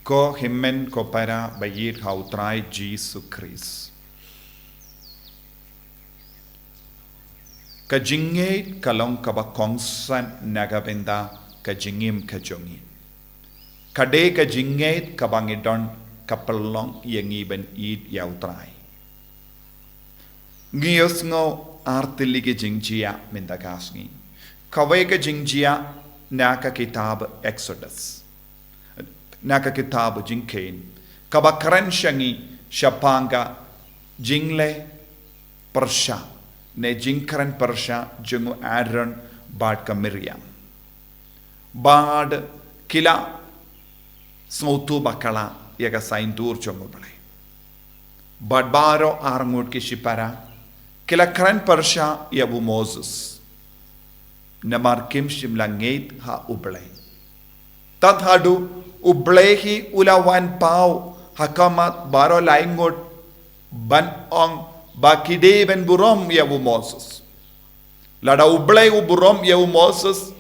Ko himmen ko para bayir hautrai Jesus Christ. Ka Jingeh kalong kaba kongsan nagabenda ka jingim ka jongi. Kade ka Jingeh kabangidon kapelong yangiben id yautrai. Ngiyos ngo artilige jingjia mindagasngi. Kawai ka jingjia naka kitab Exodus. Naka kitab Jingeh. Kabakaran syangi syapanga jingle persya. Ne jingkaran persya jungu Aaron bad ka Miriam. Bad kila smautu bakala yaga saindur jungu bale. Bad baro arngut ki shipara kila karan persya yabu Moses. Namar kim shimlangait ha uble. Tathadu ublehi ulawan pau hakamat baro laingut ban ong Bakide ben burom yawu Moses. Lada ublay burom yawu Moses.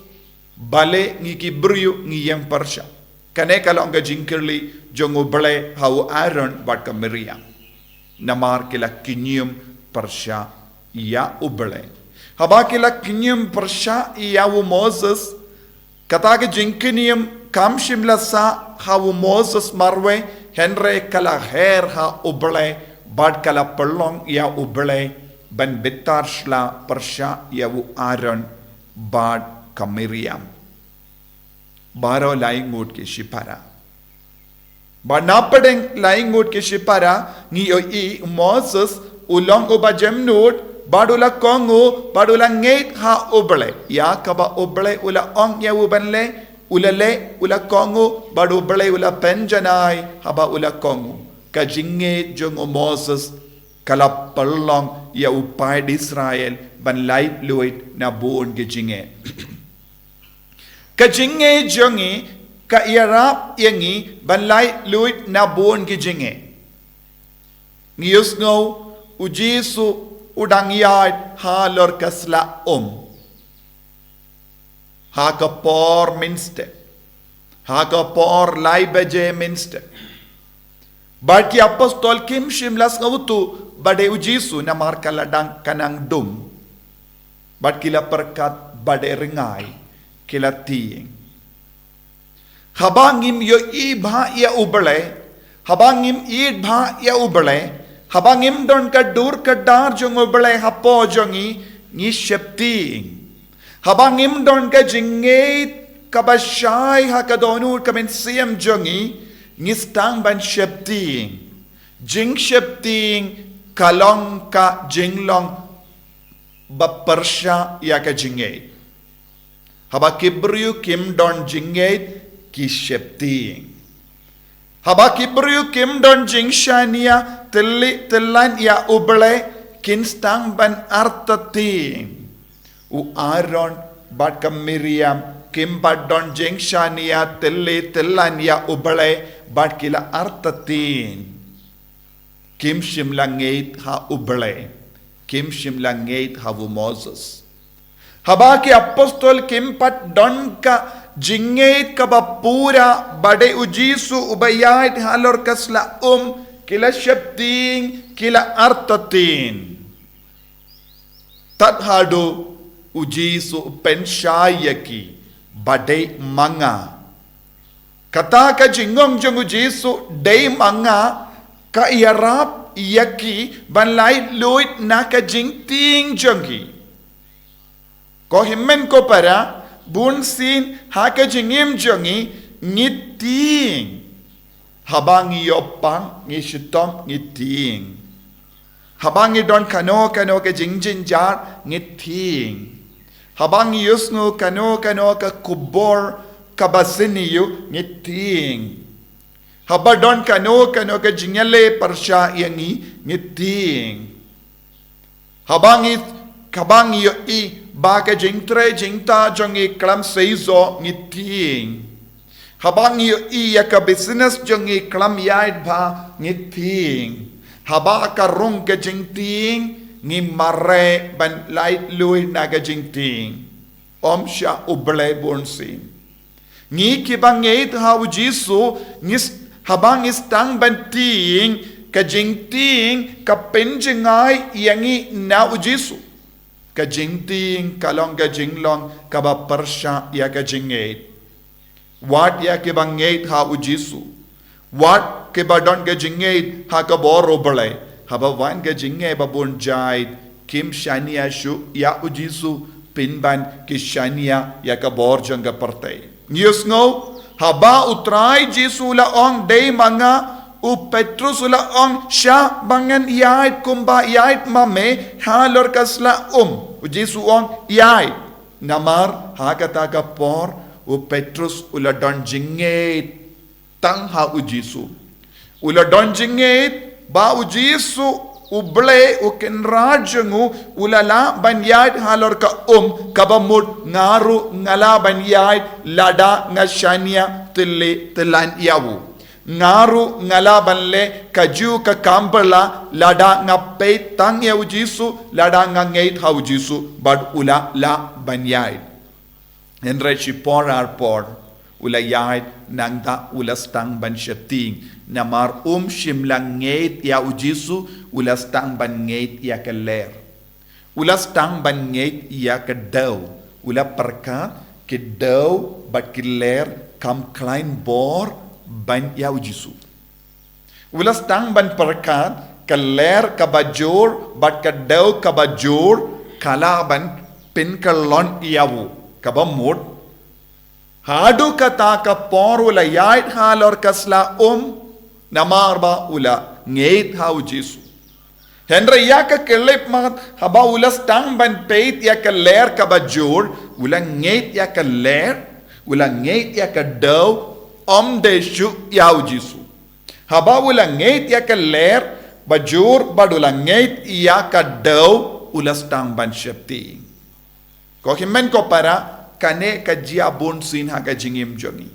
Bale ngi kibriyu ngi yang persya. Kane kalong ka jingkerli jong ublay hau Aaron bat ka Miriam. Namar kila kinyum persya ya ublay. Haba kila kinyum persya yawu Moses. Kata ke jingkiniyum kam shimla sa hau Moses marwe henre kala her ha ublay. Bad kala pelong ya ublay ban bitar shla persya ya u Aaron bad ka Miriam. Baro laingut ke shipara. Bad napadeng laingut ke shipara ni o i Moses ulong uba jemnut bad ula kongu bad ula ngait ha ublay. Ya kaba ublay ula ong ya ubanle ulale ula kongu bad ublay ula penjanay haba ula kongu. Ka Jingeh jong Moses kala pelong ya upay di Israel ban Lait luit na buon ke Jingeh. Ka Jingeh jongi ka iarap yangi ban Lait luit na buon ke Jingeh. Ngiyos ngo ujisu udang yard halor kasla ha ka por minste ha ka por laibeje minste. Bad ki apostol kim shimlas ngautu bade ujisu na markaladang kanang dum. Bad kila perkat bade ringay kila tiyeng. Habangim yo ibha ya ubale, habangim idbha ya ubale, habangim don ka dur ka dar jong ubale hapo jongi ni sheptiyeng. Habangim don ka Jingeh kabashay hakadonur kamen siyam jongi ngistang ban sheptiyeng. Jing sheptiyeng kalong ka jinglong bapersya ya ka Jingeh. Haba kibriyu kim don Jingeh ki sheptiyeng. Haba kibriyu kim don jingshania telan ya uble kinstang ban artatiyeng. U Aaron bat ka Miriam kim bat don jingshania telan ya uble bat kila artatin. Kim shimlangait ha uble. Kim shimlangait havu Moses. Haba ki apostol kim pat don ka Jingeh ka bapura bade ujisu ubayait halor kasla kila shepting kila artatin. Tathadu ujisu penshayaki bade manga. Kata ka jingong jong ujisu day manga ka iarap yaki ban Lait luit na ka jingting jongi. Ko himmen ko para bunsin haka jingim jongi ngiting. Habang iyopang ngishitom ngiting. Habang idon kano ka jingjinjar ngiting. Habang yusnu kano ka kubor kabasiniyo ngiting. Habadon kano ka jingale parsya yangi ngiting. Habang iyo baka jingtre jingta jongi klam seizo ngiting. Habang iyo ka business jongi klam yaid ba ngiting. Haba ka rung ka jingting ni mare ban Lait lui na ka jingting. Siya uble bonsin. Ni kibangait ha ujisu ngis habang istang ban ting ka jing ting ka penjengai yangi na ujisu ka jing ting kalong ka jinglong ka ba persya ya ka jingait wat ya ke bangait ha ujisu wat ke badon ka jingait ha ka boro balai haba wan ka jingai babun jait kim shania shu ya ujisu pinban ki shania ya ka bor janga partai news ngo haba utrai jisu la ong day manga u Petrus la ong sya bangan yait kumba yait mame halor kasla jisu ong yait namar ha kata ka por u Petrus ula don jingait tang ha u jisu ula don jingait ba u jisu uble u kenrajengu ulala ban yait halor ka kabamut ngaru ngala ban yait lada ngashania tili tilan yawu ngaru ngala banle kaju ka kambala lada ngape tang ya ujisu lada ngait ha ujisu bad ula la banyai enre chi por ula yait nangda ula stang ban shating namar shimlang ngait ya ujisu ula stang ban ngait ya keler ula stang ban ngait ya kedau ula perka kedau bad keler kam klein bor ban ya ujisu ulas tang ban perkat keler kabajur bat kadau kabajur kala ban pin kalon yawu kabamut hadu kata ka por ula yait halor kasla namar ba ula ngeit ha ujisu henry ya ka kelip mat haba ulas tang ban peit ya keler kabajur ula ngeit ya keler ula ngeit ya kadau deshu ya ujisu haba ulang ngait ya ka ler bajur badulang ngait ya ka daw ulas tang ban syapti ko himen ko para kane ka jiabun sin ha ka jingim jongi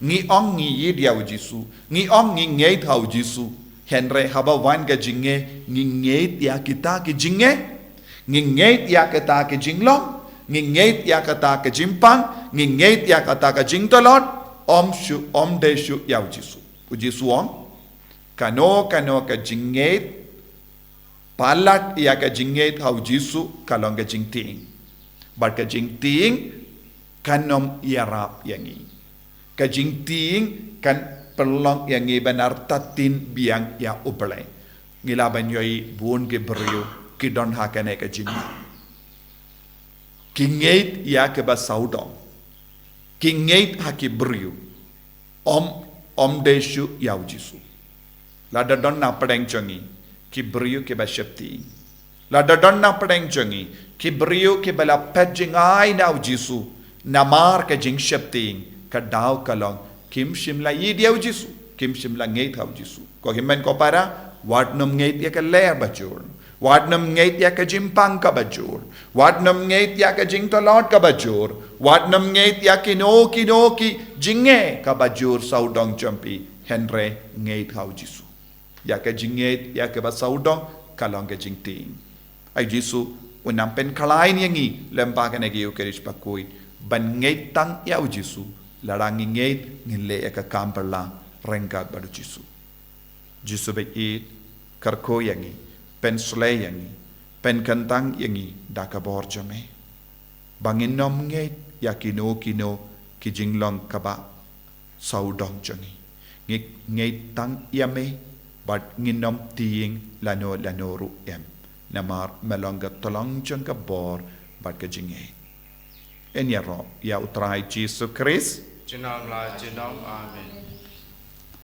ngi ong ngi yid ya ujisu ngi ong ngi ngait ha ujisu henre haba wan ka jinge ngi ngait ya kita ki jinge ngi ngait ya kita ki jinglong ngi ngait ya kita ki jimpang ngi ngait ya kita ka jingtolot deshu ya ujisu kano ka jinget palat ya ka jinget ha ujisu kalong ka jingting bar ka jingting kanom yarap yangi ka jingting kan perlong yangi benar tatin biang ya ublay ngilaban yoy buon ke beryo kidon ha kane ka jinga kinget ya ke basaudong kingait haki beriu deshu ya ujisu lada don na padang jongi ki beriu ke basyapti lada don na padang jongi ki beriu ke bala pejingai na ujisu namar ka jing syapti ka daw kalong kim shimla yid ya ujisu kim shimla ngait ha ujisu ko himen ko para wat nom ngait ya ka ler bajur Wadnam ngait ya ka jimpang ka bajur. Wadnam ngait ya ka jingtolot ka bajur. Wadnam ngait ya ki Jingeh ka bajur saudong jampi. Henre ngait hau jisu. Ya ka jingait ya ka ba saudong kalong ka jingting. Ay jisu unam pen kalain yangi lembaga na giyo kerish pakuit. Ban ngait tang ya u jisu. Larangi ngait ngile ya ka kamperla rengkat badu jisu. Jisu bait karko yangi. Pen slay yangi, pen kantang yangi, daka borjame. Bangin nom ngait, ya kino ki jinglong kaba, saudong jangi. Ngait tang yame, but nginom tiing lano ru em. Namar melonga tolong jang ka bor, but ka jingay. En ya utray Jesus Christ. Jinam la jinam, amen.